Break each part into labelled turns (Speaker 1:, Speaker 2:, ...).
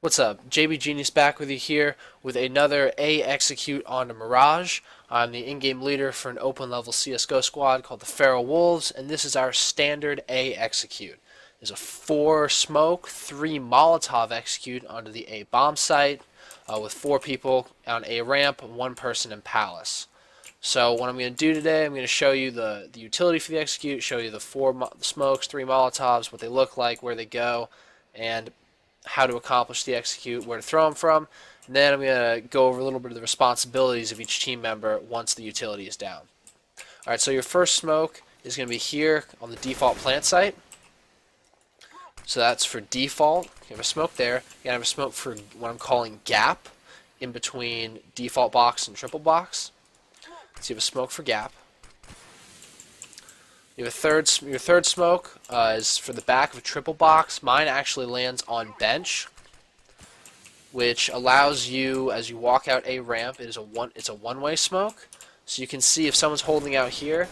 Speaker 1: What's up? JB Genius back with you here with another A execute on the Mirage. I'm the in-game leader for an open level CSGO squad called the Feral Wolves, and this is our standard A execute. There's a 4 smoke, 3 Molotov execute onto the A bomb site with 4 people on A ramp, 1 person in Palace. So what I'm going to do today, I'm going to show you the utility for the execute, show you the 4 smokes, 3 Molotovs, what they look like, where they go, and how to accomplish the execute, where to throw them from, and then I'm going to go over a little bit of the responsibilities of each team member once the utility is down. Alright, so your first smoke is going to be here on the default plant site. So that's for default. You have a smoke there. You have a smoke for what I'm calling gap, in between default box and triple box. So you have a smoke for gap. You have your third smoke is for the back of a triple box. Mine actually lands on bench, which allows you, as you walk out a ramp, it's a one-way smoke. So you can see if someone's holding out here,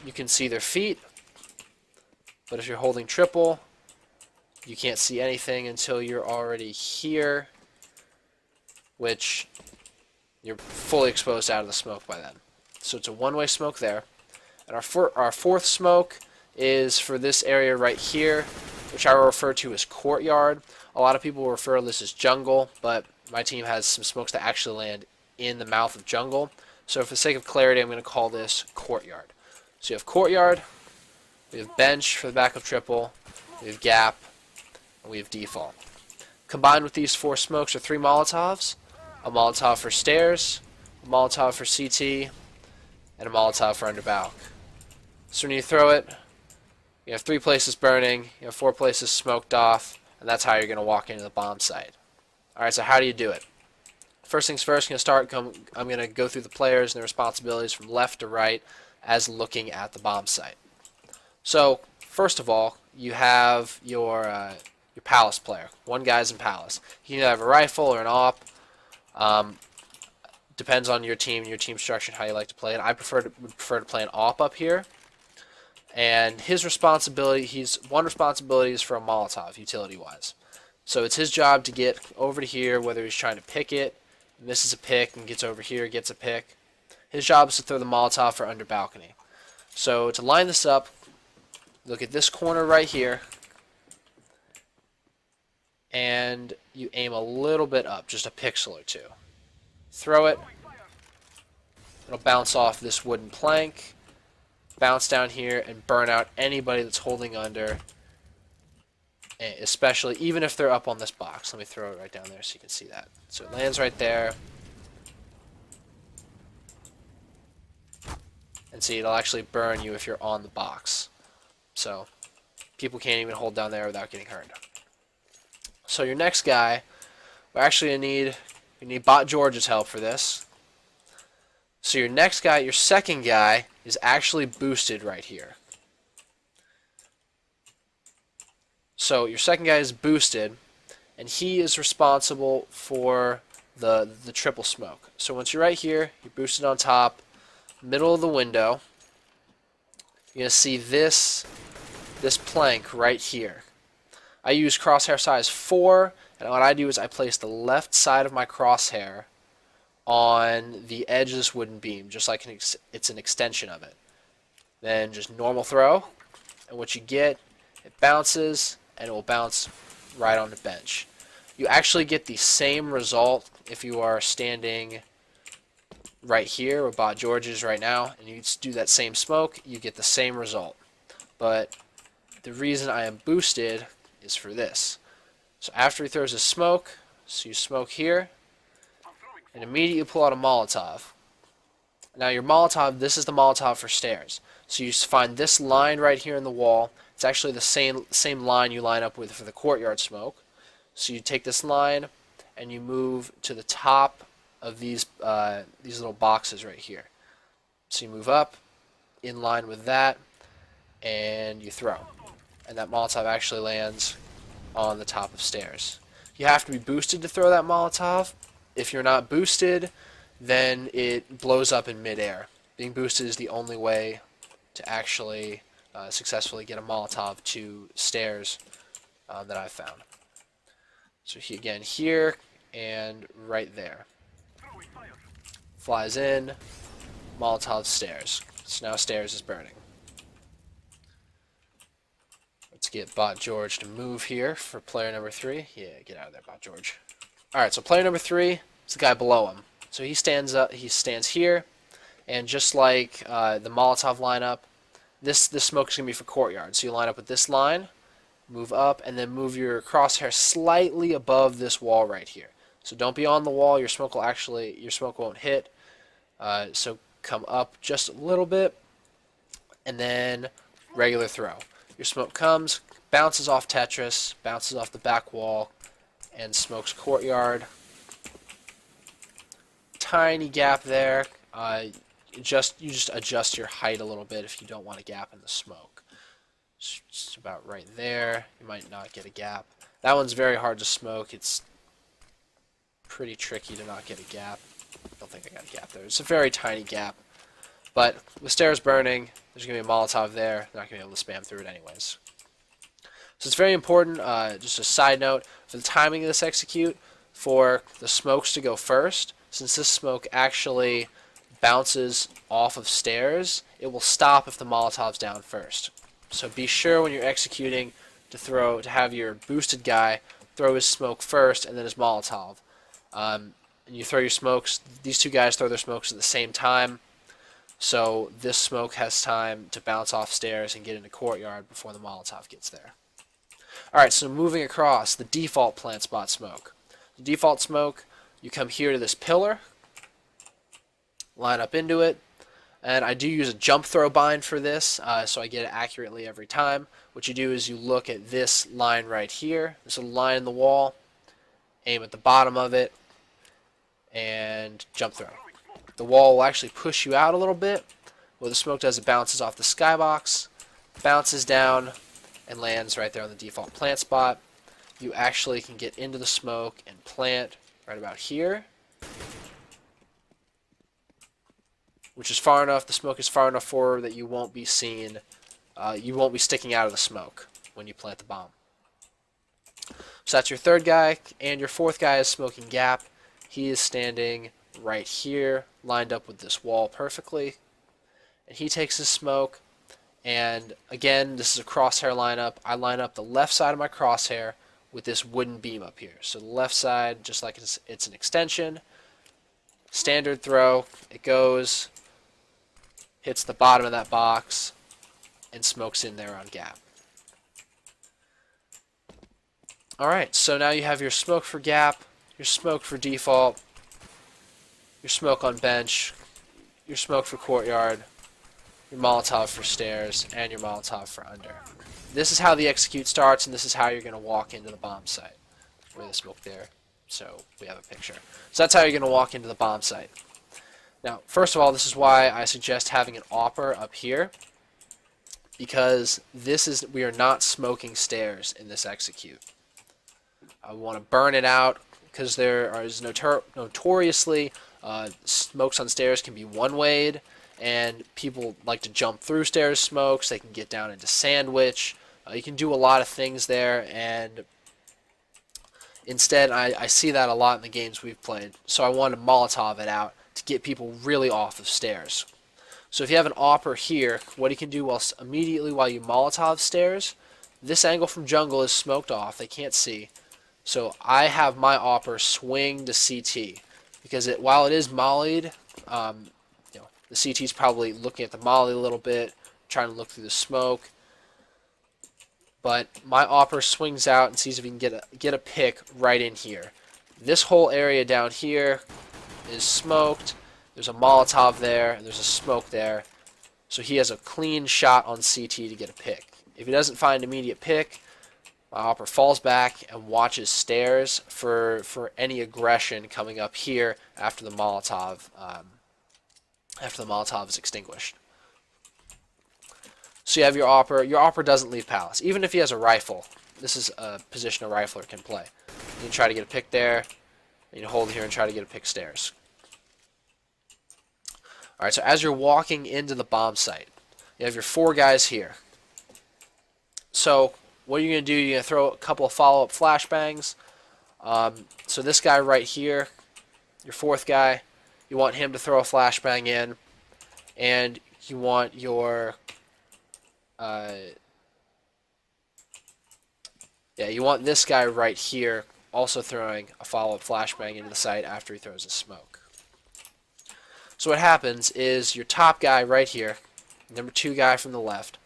Speaker 1: you can see their feet. But if you're holding triple, you can't see anything until you're already here, which you're fully exposed out of the smoke by then. So it's a one-way smoke there. And our fourth smoke is for this area right here, which I will refer to as courtyard. A lot of people will refer to this as jungle, but my team has some smokes that actually land in the mouth of jungle. So for the sake of clarity, I'm going to call this courtyard. So you have courtyard, we have bench for the back of triple, we have gap, and we have default. Combined with these 4 smokes are 3 Molotovs, a Molotov for stairs, a Molotov for CT, and a Molotov for underbalk. So when you throw it, you have 3 places burning, you have 4 places smoked off, and that's how you're going to walk into the bomb site. Alright, so how do you do it? First things first, I'm going to go through the players and their responsibilities from left to right as looking at the bomb site. So, first of all, you have your Palace player. One guy's in Palace. You can either have a rifle or an AWP. Depends on your team structure, and how you like to play it. I would prefer to play an AWP up here. And his responsibility, one responsibility is for a Molotov, utility-wise. So it's his job to get over to here, whether he's trying to pick it, misses a pick, and gets over here, gets a pick. His job is to throw the Molotov for under balcony. So to line this up, look at this corner right here, and you aim a little bit up, just a pixel or two. Throw it. It'll bounce off this wooden plank, bounce down here, and burn out anybody that's holding under, especially even if they're up on this box. Let me throw it right down there so you can see that. So it lands right there. And see, it'll actually burn you if you're on the box. So people can't even hold down there without getting hurt. So your next guy, we're actually going to need Bot George's help for this. So your next guy, your second guy, is actually boosted right here. So your second guy is boosted, and he is responsible for the triple smoke. So once you're right here, you're boosted on top, middle of the window, you're going to see this plank right here. I use crosshair size 4, and what I do is I place the left side of my crosshair on the edge of this wooden beam, just like it's an extension of it. Then just normal throw, and what you get, it bounces, and it will bounce right on the bench. You actually get the same result if you are standing right here where Bot George is right now, and you do that same smoke, you get the same result. But the reason I am boosted is for this. So after he throws his smoke, so you smoke here, and immediately pull out a Molotov. Now your Molotov, this is the Molotov for stairs. So you find this line right here in the wall. It's actually the same line you line up with for the courtyard smoke. So you take this line and you move to the top of these little boxes right here. So you move up in line with that, and you throw. And that Molotov actually lands on the top of stairs. You have to be boosted to throw that Molotov. If you're not boosted, then it blows up in midair. Being boosted is the only way to actually successfully get a Molotov to stairs that I've found. So he, again, here and right there. Flies in, Molotov stairs. So now stairs is burning. Let's get Bot George to move here for player number 3. Yeah, get out of there, Bot George. Alright, so player number 3 is the guy below him. So he stands up, he stands here, and just like the Molotov lineup, this smoke is going to be for courtyard. So you line up with this line, move up, and then move your crosshair slightly above this wall right here. So don't be on the wall, your smoke won't hit. So come up just a little bit, and then regular throw. Your smoke comes, bounces off Tetris, bounces off the back wall, and smokes courtyard. Tiny gap there. You just adjust your height a little bit if you don't want a gap in the smoke. Just about right there. You might not get a gap. That one's very hard to smoke. It's pretty tricky to not get a gap. I don't think I got a gap there. It's a very tiny gap. But with stairs burning, there's going to be a Molotov there. They're not going to be able to spam through it anyways. So it's very important, just a side note, for the timing of this execute, for the smokes to go first. Since this smoke actually bounces off of stairs, it will stop if the Molotov's down first. So be sure when you're executing to have your boosted guy throw his smoke first and then his Molotov. And you throw your smokes, these two guys throw their smokes at the same time. So this smoke has time to bounce off stairs and get into courtyard before the Molotov gets there. Alright, so moving across, the default plant spot smoke. The default smoke, you come here to this pillar, line up into it, and I do use a jump throw bind for this, so I get it accurately every time. What you do is you look at this line right here, this little line in the wall, aim at the bottom of it, and jump throw. The wall will actually push you out a little bit. What the smoke does, it bounces off the skybox, bounces down, and lands right there on the default plant spot. You actually can get into the smoke and plant right about here, which is far enough, the smoke is far enough forward that you won't be seen, you won't be sticking out of the smoke when you plant the bomb. So that's your third guy, and your fourth guy is smoking gap. He is standing right here, lined up with this wall perfectly, and he takes his smoke, and again, this is a crosshair lineup. I line up the left side of my crosshair with this wooden beam up here. So the left side, just like it's an extension, standard throw, it goes, hits the bottom of that box, and smokes in there on gap. Alright, so now you have your smoke for gap, your smoke for default, your smoke on bench, your smoke for courtyard, your Molotov for stairs, and your Molotov for under. This is how the execute starts, and this is how you're going to walk into the bomb site. Where the smoke there, so we have a picture. So that's how you're going to walk into the bomb site. Now, first of all, this is why I suggest having an AWPer up here, because we are not smoking stairs in this execute. I want to burn it out, because there is notoriously smokes on stairs can be one-wayed, and people like to jump through stairs smokes. They can get down into sandwich. You can do a lot of things there, and instead I see that a lot in the games we've played. So I want to Molotov it out to get people really off of stairs. So if you have an AWPer here, what you can do immediately while you Molotov stairs, this angle from jungle is smoked off. They can't see. So I have my AWPer swing to CT, because while it is mollied, the CT is probably looking at the molly a little bit, trying to look through the smoke. But my AWPer swings out and sees if he can get a pick right in here. This whole area down here is smoked. There's a Molotov there, and there's a smoke there. So he has a clean shot on CT to get a pick. If he doesn't find an immediate pick, my AWPer falls back and watches stairs for any aggression coming up here after the Molotov is extinguished. So you have your AWPer. Your AWPer doesn't leave palace. Even if he has a rifle, this is a position a rifler can play. You can try to get a pick there. You can hold it here and try to get a pick stairs. Alright, so as you're walking into the bomb site, you have your four guys here. So what are you going to do? You're going to throw a couple of follow-up flashbangs. So this guy right here, your fourth guy, you want him to throw a flashbang in, and you want your you want this guy right here also throwing a follow-up flashbang into the site after he throws his smoke. So what happens is your top guy right here, number 2 guy from the left,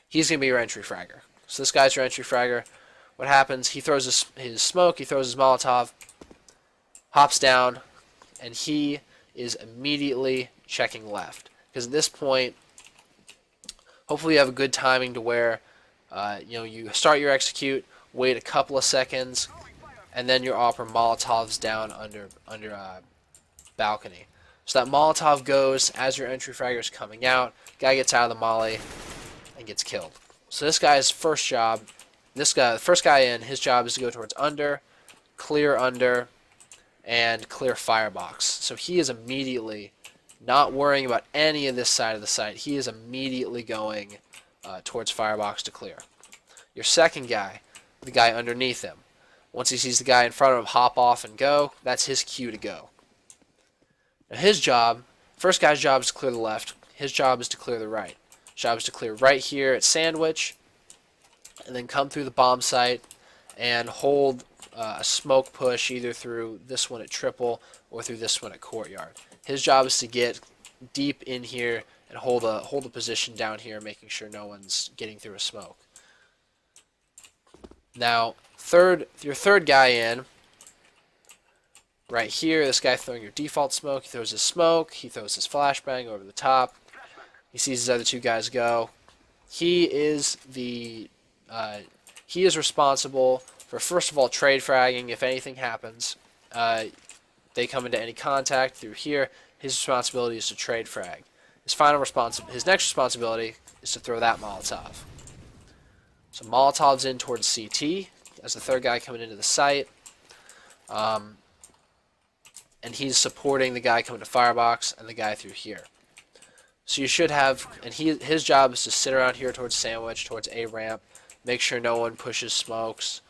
Speaker 1: he's going to be your entry fragger. So this guy's your entry fragger. What happens, he throws his smoke, he throws his Molotov, hops down, and he is immediately checking left. Because at this point, hopefully you have a good timing to where you start your execute, wait a couple of seconds, and then your opera Molotovs down under balcony. So that Molotov goes as your entry fragger is coming out, guy gets out of the molly, and gets killed. So this guy's first job, the first guy in, his job is to go towards under, and clear firebox. So he is immediately not worrying about any of this side of the site. He is immediately going towards firebox to clear. Your second guy, the guy underneath him, once he sees the guy in front of him hop off and go, that's his cue to go. Now his job, first guy's job is to clear the left. His job is to clear the right. His job is to clear right here at Sandwich, and then come through the bomb site and hold a smoke push either through this one at Triple or through this one at Courtyard. His job is to get deep in here and hold a position down here, making sure no one's getting through a smoke. Now, your third guy in, right here, this guy throwing your default smoke, he throws his smoke, he throws his flashbang over the top, he sees his other 2 guys go. He is responsible for, first of all, trade fragging. If anything happens, they come into any contact through here, his responsibility is to trade frag. His next responsibility is to throw that Molotov. So Molotov's in towards CT as the third guy coming into the site. And he's supporting the guy coming to firebox and the guy through here. So you should have, and his job is to sit around here towards Sandwich, towards A ramp, make sure no one pushes smokes,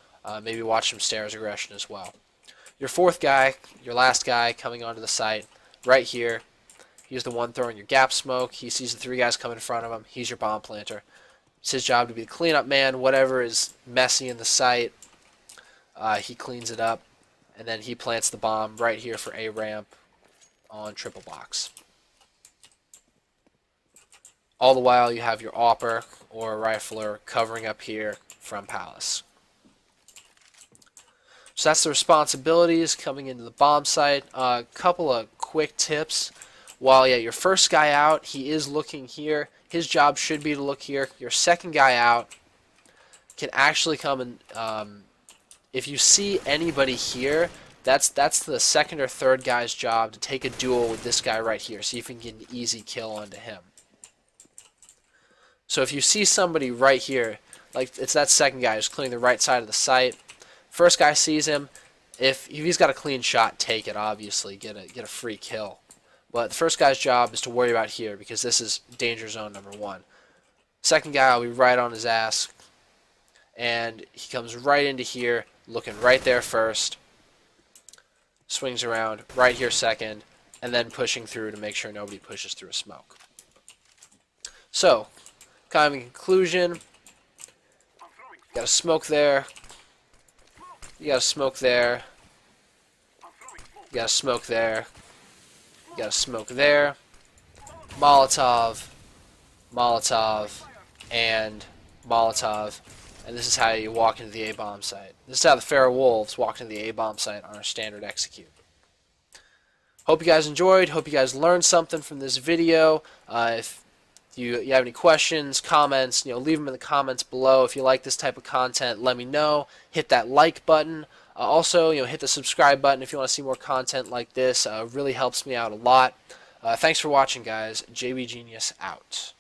Speaker 1: maybe watch some stairs aggression as well. Your fourth guy, your last guy coming onto the site, right here, he's the one throwing your gap smoke. He sees the 3 guys coming in front of him. He's your bomb planter. It's his job to be the cleanup man. Whatever is messy in the site, he cleans it up, and then he plants the bomb right here for A ramp on triple box. All the while you have your AWPer or a rifler covering up here from Palace. So that's the responsibilities coming into the bomb site. A couple of quick tips. While your first guy out, he is looking here. His job should be to look here. Your second guy out can actually come and if you see anybody here, that's the second or third guy's job to take a duel with this guy right here. See if you can get an easy kill onto him. So if you see somebody right here, like it's that second guy who's clearing the right side of the site, first guy sees him. If he's got a clean shot, take it. Obviously, get a free kill. But the first guy's job is to worry about here because this is danger zone number 1. Second guy will be right on his ass, and he comes right into here, looking right there first. Swings around right here second, and then pushing through to make sure nobody pushes through a smoke. So, kind of in conclusion, you got a smoke there. You got a smoke there. You got a smoke there. You got a smoke there. Molotov, Molotov, and Molotov. And this is how you walk into the A-bomb site. This is how the Feral Wolves walked into the A-bomb site on our standard execute. Hope you guys enjoyed. Hope you guys learned something from this video. If you have any questions, comments, leave them in the comments below. If you like this type of content, let me know. Hit that like button. Also, hit the subscribe button if you want to see more content like this. Really helps me out a lot. Thanks for watching, guys. JB Genius out.